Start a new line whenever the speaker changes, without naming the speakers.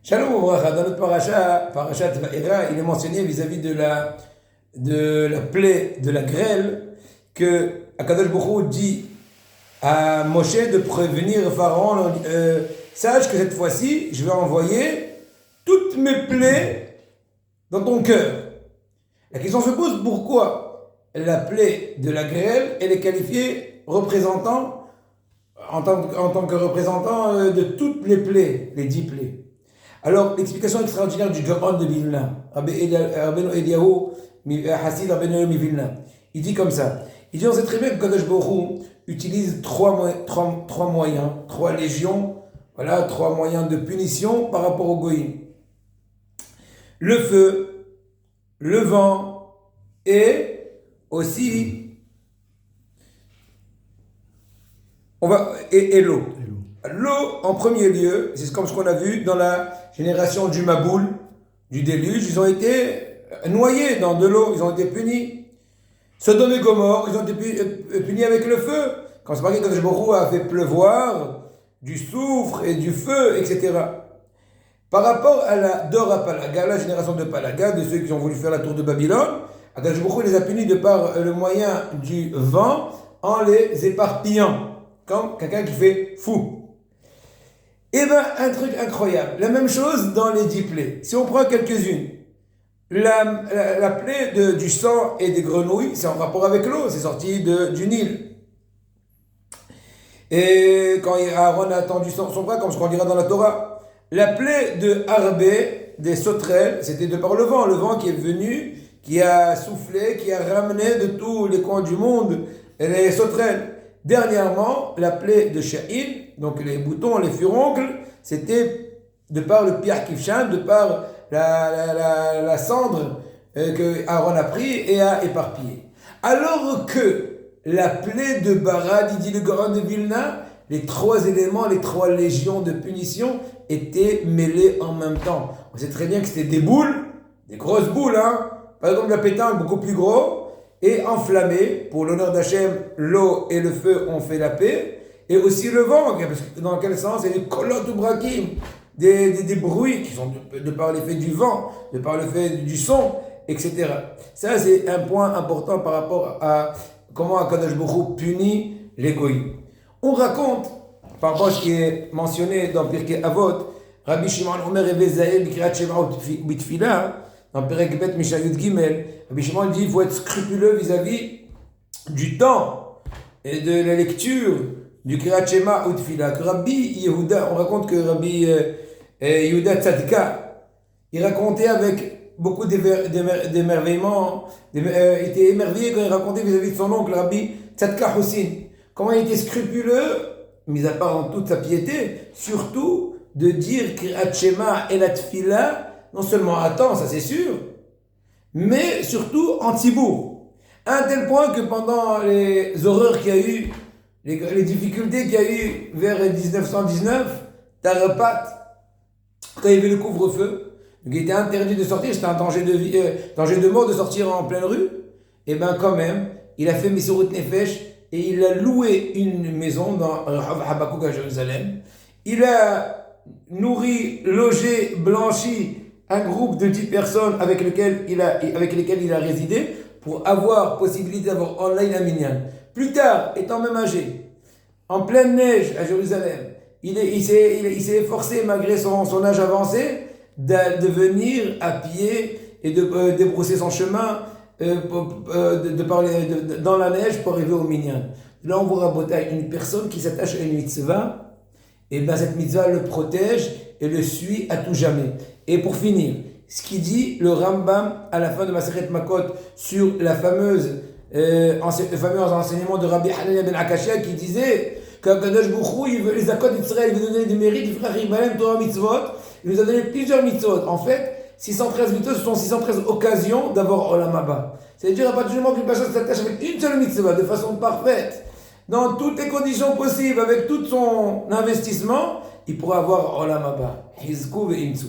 Shalom Ouvracha, dans notre parashat Va'era, il est mentionné vis-à-vis de la plaie de la grêle que Akadosh Baruch Hu dit à Moshe de prévenir Pharaon, sache que cette fois-ci, je vais envoyer toutes mes plaies dans ton cœur. La question se pose, pourquoi la plaie de la grêle, elle est qualifiée représentant, en tant que représentant de toutes les plaies, les 10 plaies. Alors, l'explication extraordinaire du Gaon de Vilna, Rabbeinu Eliyahu, Hassid Rabbeinu Vilna, il dit comme ça. Il dit, on sait très bien que Kadosh Baruch Hu utilise trois moyens, 3 légions, voilà, 3 moyens de punition par rapport au Goïm. Le feu, le vent et aussi et l'eau. L'eau, en premier lieu, c'est comme ce qu'on a vu dans la génération du Maboul, du déluge, ils ont été noyés dans de l'eau, ils ont été punis. Sodome et Gomorrhe, ils ont été punis avec le feu. Quand c'est marqué que Kadosh Baruch Hu a fait pleuvoir du soufre et du feu, etc. Par rapport à la Dora Palaga, la génération de Palaga, de ceux qui ont voulu faire la tour de Babylone, Kadosh Baruch Hu les a punis de par le moyen du vent en les éparpillant, comme quelqu'un qui fait fou. Eh bien, un truc incroyable. La même chose dans les 10 plaies. Si on prend quelques-unes, la plaie du sang et des grenouilles, c'est en rapport avec l'eau, c'est sorti du Nil. Et quand Aaron a tendu son bras, comme ce qu'on dira dans la Torah, la plaie de Harbé, des sauterelles, c'était de par le vent qui est venu, qui a soufflé, qui a ramené de tous les coins du monde les sauterelles. Dernièrement, la plaie de Sha'il, donc les boutons, les furoncles, c'était de par le Pierre Kifshan, de par la cendre que Aaron a pris et a éparpillé. Alors que la plaie de Barad, il dit le Gaon de Vilna, les 3 éléments, les 3 légions de punition étaient mêlés en même temps. On sait très bien que c'était des boules, des grosses boules, hein. Par exemple la pétanque beaucoup plus gros, et enflammé, pour l'honneur d'Hachem, l'eau et le feu ont fait la paix, et aussi le vent, parce que dans quel sens? Il y a des kolot ou brakim, des bruits qui sont de par l'effet du vent, de par le fait du son, etc. Ça, c'est un point important par rapport à comment Akadosh Baruch Hu punit les goïms. On raconte, par rapport à ce qui est mentionné dans Pirkei Avot, Rabbi Shimon Omer et Bezaïl, Bikrat Shema Bitfila, dans Perek Bet Mishayut Gimel, Rabbi Shimon dit qu'il faut être scrupuleux vis-à-vis du temps et de la lecture du Kirat Shema ou Tfila. Que Rabbi Yehuda, on raconte que Rabbi Yehuda Tzadka, il racontait avec beaucoup d'émerveillement, il était émerveillé quand il racontait vis-à-vis de son oncle Rabbi Tzadka Hussin, comment il était scrupuleux, mis à part dans toute sa piété, surtout de dire Kirat Shema et la Tfila, non seulement à temps, ça c'est sûr, mais surtout en Tzibour. À un tel point que pendant les horreurs qu'il y a eu, les difficultés qu'il y a eu vers 1919, Tarapat, quand il y avait le couvre-feu, donc il était interdit de sortir, c'était un danger de mort de sortir en pleine rue, et bien quand même, il a fait Mesurut Nefesh et il a loué une maison dans Habakouk à Jérusalem. Il a nourri, logé, blanchi un groupe de 10 personnes avec lesquelles il a résidé pour avoir possibilité d'avoir online un minyan. Plus tard, étant même âgé, en pleine neige à Jérusalem, il s'est efforcé, malgré son âge avancé, de venir à pied et de débrousser son chemin dans la neige pour arriver au minyan. Là, on voit une personne qui s'attache à une mitzvah, et bien cette mitzvah le protège et le suit à tout jamais. Et pour finir, ce qu'il dit le Rambam à la fin de Masechet Makot sur le fameux enseignement de Rabbi Hanania ben Akashia qui disait qu'Akadosh Baruch Hu, les Akot d'Israël, il veut donner des mérites, il frère Ibrahim Torah Mitzvot, il nous a donné plusieurs mitzvot. En fait, 613 mitzvot, ce sont 613 occasions d'avoir Olam Haba. C'est-à-dire, à partir du moment qu'une personne s'attache avec une seule mitzvah, de façon parfaite, dans toutes les conditions possibles, avec tout son investissement, il pourra avoir Olam Haba. Hizku ve'imtsu.